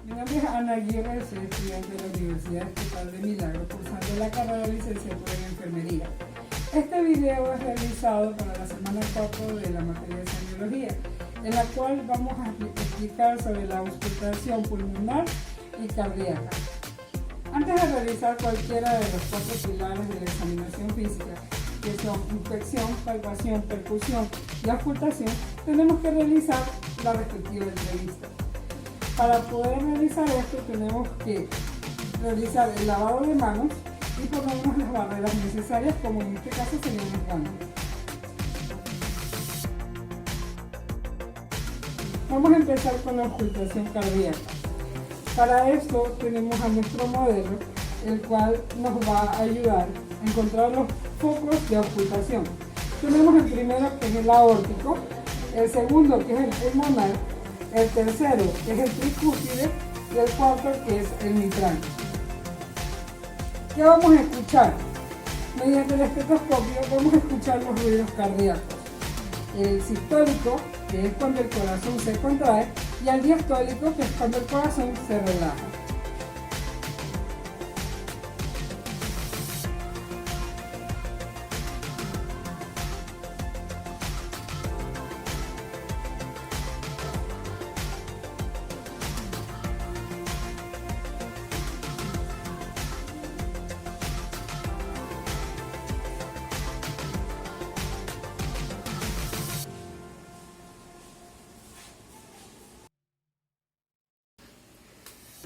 Mi nombre es Ana Aguirre, soy estudiante de la Universidad Estatal de Milagro, cursando la carrera de licenciatura en enfermería. Este video es realizado para la semana 4 de la materia de semiología, en la cual vamos a explicar sobre la auscultación pulmonar y cardíaca. Antes de realizar cualquiera de los 4 pilares de la examinación física, que son inspección, palpación, percusión y auscultación, tenemos que realizar la respectiva entrevista. Para poder realizar esto tenemos que realizar el lavado de manos y ponernos las barreras necesarias, como en este caso serían los guantes. Vamos a empezar con la auscultación cardíaca. Para esto tenemos a nuestro modelo, el cual nos va a ayudar a encontrar los focos de auscultación. Tenemos el primero, que es el aórtico, el segundo, que es el pulmonar, el tercero, que es el tricúspide, y el cuarto, que es el mitral. ¿Qué vamos a escuchar? Mediante el estetoscopio vamos a escuchar los ruidos cardíacos. El sistólico, que es cuando el corazón se contrae, y el diastólico, que es cuando el corazón se relaja.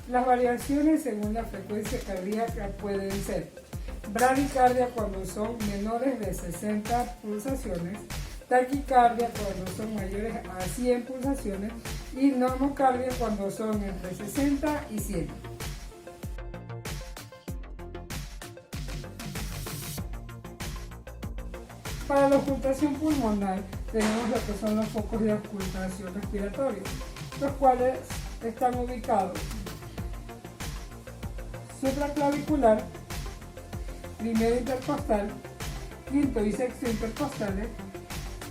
Las variaciones según la frecuencia cardíaca pueden ser bradicardia cuando son menores de 60 pulsaciones, taquicardia cuando son mayores a 100 pulsaciones y normocardia cuando son entre 60 y 100. Para la auscultación pulmonar tenemos lo que son los focos de auscultación respiratoria, los cuales están ubicados supraclavicular, primero intercostal, quinto y sexto intercostales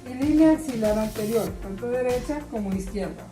y línea axilar anterior, tanto derecha como izquierda.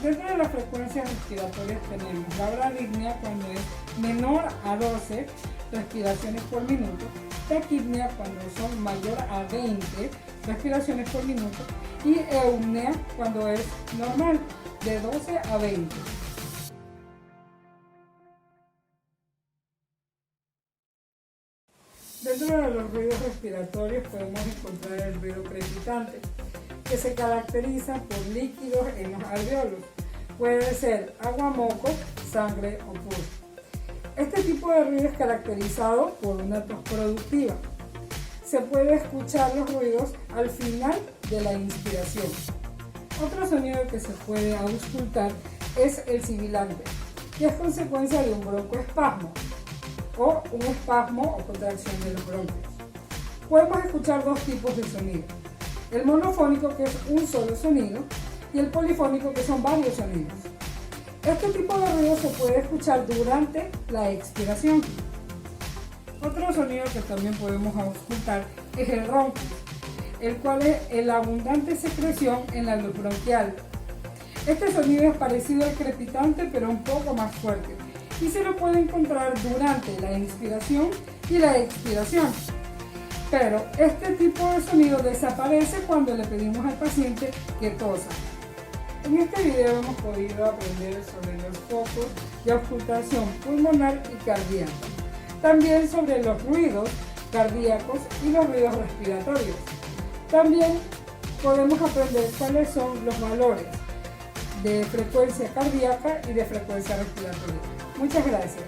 Dentro de las frecuencias respiratorias tenemos la bradipnea cuando es menor a 12 respiraciones por minuto, taquipnea cuando son mayor a 20 respiraciones por minuto y eupnea cuando es normal, de 12 a 20. Dentro de los ruidos respiratorios podemos encontrar el ruido crepitante, que se caracteriza por líquidos en los alveolos. Puede ser agua, moco, sangre o pus. Este tipo de ruido es caracterizado por una tos productiva. Se puede escuchar los ruidos al final de la inspiración. Otro sonido que se puede auscultar es el sibilante, que es consecuencia de un broncoespasmo o un espasmo o contracción de los bronquios. Podemos escuchar dos tipos de sonido: el monofónico, que es un solo sonido, y el polifónico, que son varios sonidos. Este tipo de ruido se puede escuchar durante la expiración. Otro sonido que también podemos auscultar es el ronco, el cual es la abundante secreción en la luz bronquial. Este sonido es parecido al crepitante, pero un poco más fuerte, y se lo puede encontrar durante la inspiración y la expiración. Pero este tipo de sonido desaparece cuando le pedimos al paciente que tosa. En este video hemos podido aprender sobre los focos de auscultación pulmonar y cardíaca, también sobre los ruidos cardíacos y los ruidos respiratorios. También podemos aprender cuáles son los valores de frecuencia cardíaca y de frecuencia respiratoria. Muchas gracias.